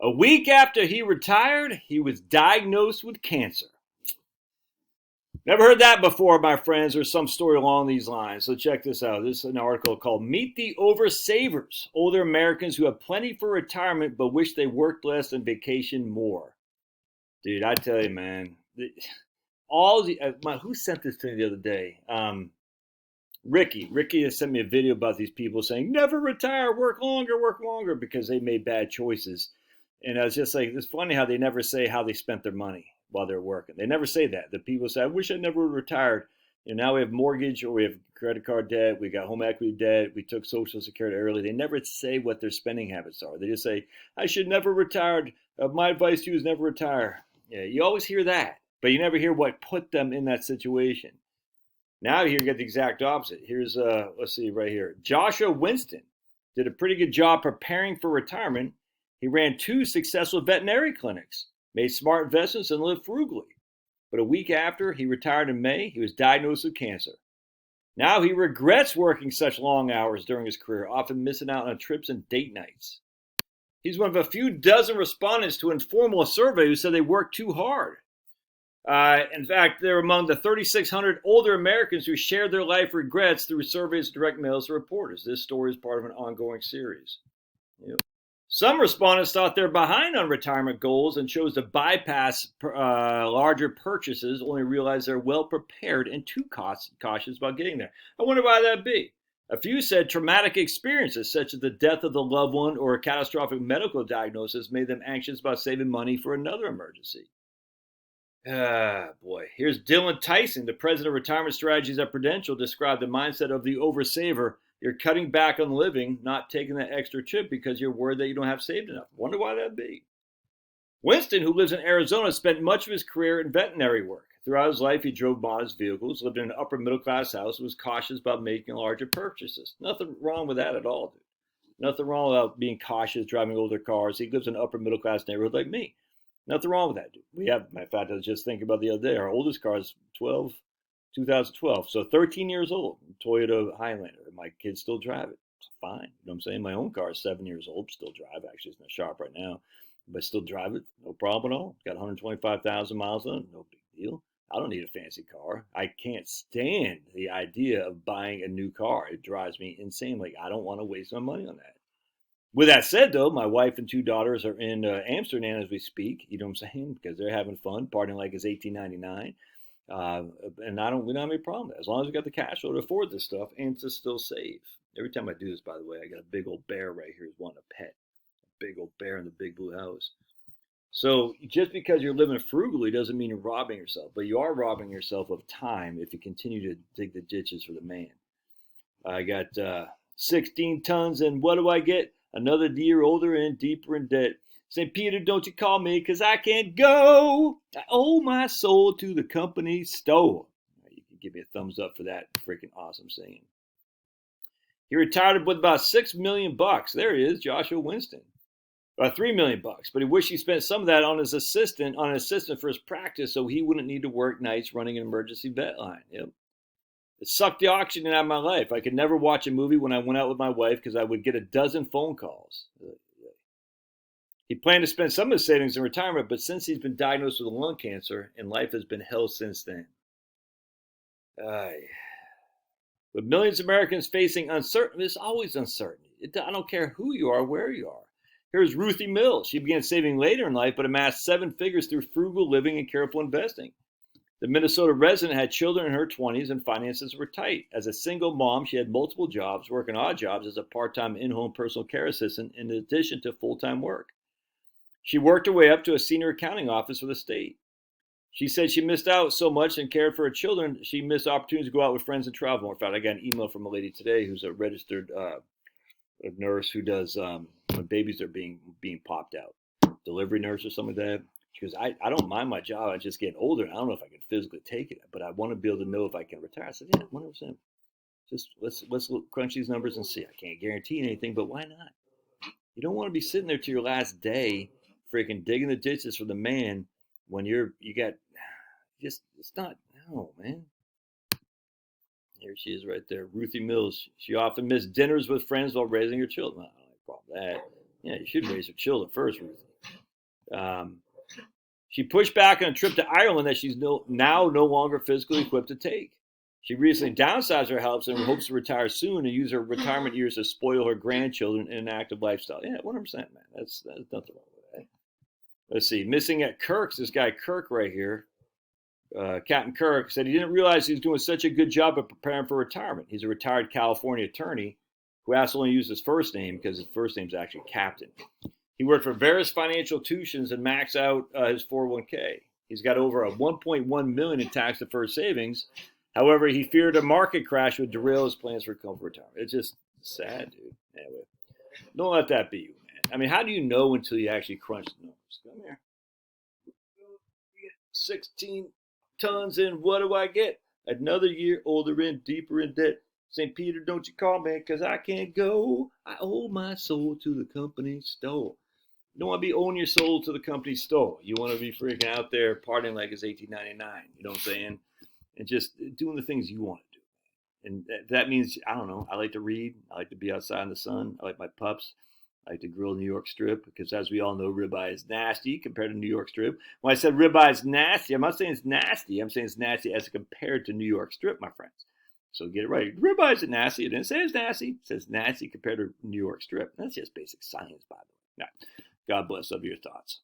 A week after he retired, he was diagnosed with cancer. Never heard that before, my friends, or some story along these lines. So check this out. This is an article called Meet the Oversavers, older Americans who have plenty for retirement but wish they worked less and vacation more. Dude, I tell you, man, who sent this to me the other day? Ricky has sent me a video about these people saying, never retire, work longer, because they made bad choices. And I was just like, it's funny how they never say how they spent their money while they're working. They never say that. The people say, I wish I never retired. And now we have mortgage or we have credit card debt. We got home equity debt. We took Social Security early. They never say what their spending habits are. They just say, I should never retire. My advice to you is never retire. Yeah, you always hear that, but you never hear what put them in that situation. Now you get the exact opposite. Here's, let's see right here. Joshua Winston did a pretty good job preparing for retirement. He ran 2 successful veterinary clinics, made smart investments, and lived frugally. But a week after he retired in May, he was diagnosed with cancer. Now he regrets working such long hours during his career, often missing out on trips and date nights. He's one of a few dozen respondents to an informal survey who said they worked too hard. In fact, they're among the 3,600 older Americans who shared their life regrets through surveys, direct mails to reporters. This story is part of an ongoing series. Yep. Some respondents thought they're behind on retirement goals and chose to bypass larger purchases, only realized they're well prepared and too cautious about getting there. I wonder why that'd be. A few said traumatic experiences, such as the death of the loved one or a catastrophic medical diagnosis, made them anxious about saving money for another emergency. Boy. Here's Dylan Tyson, the president of retirement strategies at Prudential, described the mindset of the oversaver. You're cutting back on living, not taking that extra trip because you're worried that you don't have saved enough. Wonder why that'd be. Winston, who lives in Arizona, spent much of his career in veterinary work. Throughout his life, he drove modest vehicles, lived in an upper middle class house, and was cautious about making larger purchases. Nothing wrong with that at all, dude. Nothing wrong about being cautious, driving older cars. He lives in an upper middle class neighborhood like me. Nothing wrong with that, dude. We have, in fact, I was just thinking about the other day, our oldest car is 2012, so 13 years old, Toyota Highlander. My kids still drive it. It's fine. You know what I'm saying? My own car is 7 years old, still drive. Actually, it's in the shop right now, but still drive it. No problem at all. Got 125,000 miles on it. No big deal. I don't need a fancy car. I can't stand the idea of buying a new car. It drives me insane. Like, I don't want to waste my money on that. With that said, though, my wife and 2 daughters are in Amsterdam as we speak. You know what I'm saying? Because they're having fun, partying like it's 1899. And we don't have any problem with that. As long as we got the cash flow to afford this stuff and to still save. Every time I do this, by the way, I got a big old bear right here who's wanting a pet. A big old bear in the big blue house. So just because you're living frugally doesn't mean you're robbing yourself, but you are robbing yourself of time if you continue to dig the ditches for the man. I got 16 tons, and what do I get? Another year older and deeper in debt. St. Peter, don't you call me, 'cause I can't go. I owe my soul to the company store. You can give me a thumbs up for that freaking awesome saying. He retired with about $6 million. There he is, Joshua Winston. About $3 million, but he wished he spent some of that on an assistant for his practice, so he wouldn't need to work nights running an emergency vet line. Yep. It sucked the oxygen out of my life. I could never watch a movie when I went out with my wife because I would get a dozen phone calls. He planned to spend some of his savings in retirement, but since he's been diagnosed with lung cancer, and life has been hell since then. With millions of Americans facing uncertainty, there's always uncertainty. I don't care who you are, where you are. Here's Ruth Mills. She began saving later in life, but amassed 7 figures through frugal living and careful investing. The Minnesota resident had children in her 20s and finances were tight. As a single mom, she had multiple jobs, working odd jobs as a part-time in-home personal care assistant in addition to full-time work. She worked her way up to a senior accounting office for the state. She said she missed out so much and cared for her children, she missed opportunities to go out with friends and travel. In fact, I got an email from a lady today who's a registered nurse who does when babies are being popped out, delivery nurse or something like that. She goes, I don't mind my job. I'm just getting older. And I don't know if I can physically take it, but I want to be able to know if I can retire. I said, yeah, 100%. Just let's crunch these numbers and see. I can't guarantee anything, but why not? You don't want to be sitting there to your last day, freaking digging the ditches for the man when you got just, it's not, no, man. Here she is right there, Ruthie Mills. She often missed dinners with friends while raising her children. I don't have a problem with that. Yeah, you should raise your children first, Ruthie. She pushed back on a trip to Ireland that she's now no longer physically equipped to take. She recently downsized her health and hopes to retire soon and use her retirement years to spoil her grandchildren in an active lifestyle. Yeah, 100%, man. That's nothing wrong with that. Let's see. Missing at Kirk's, this guy Kirk right here, Captain Kirk, said he didn't realize he was doing such a good job of preparing for retirement. He's a retired California attorney who has to only use his first name because his first name is actually Captain. He worked for various financial institutions and maxed out his 401k. He's got over a 1.1 million in tax-deferred savings. However, he feared a market crash would derail his plans for comfort retirement. It's just sad, dude. Anyway, don't let that be you, man. I mean, how do you know until you actually crunch the numbers? Come here. 16 tons in, what do I get? Another year older and deeper in debt. St. Peter, don't you call me, because I can't go. I owe my soul to the company store. You don't want to be owing your soul to the company store. You want to be freaking out there partying like it's 1899. You know what I'm saying? And just doing the things you want to do. And that means, I don't know, I like to read. I like to be outside in the sun. I like my pups. I like to grill New York strip because, as we all know, ribeye is nasty compared to New York strip. When I said ribeye is nasty, I'm not saying it's nasty. I'm saying it's nasty as compared to New York strip, my friends. So get it right. Ribeye isn't nasty. It didn't say it's nasty. It says nasty compared to New York strip. That's just basic science, by the way. Now, God bless. Love your thoughts.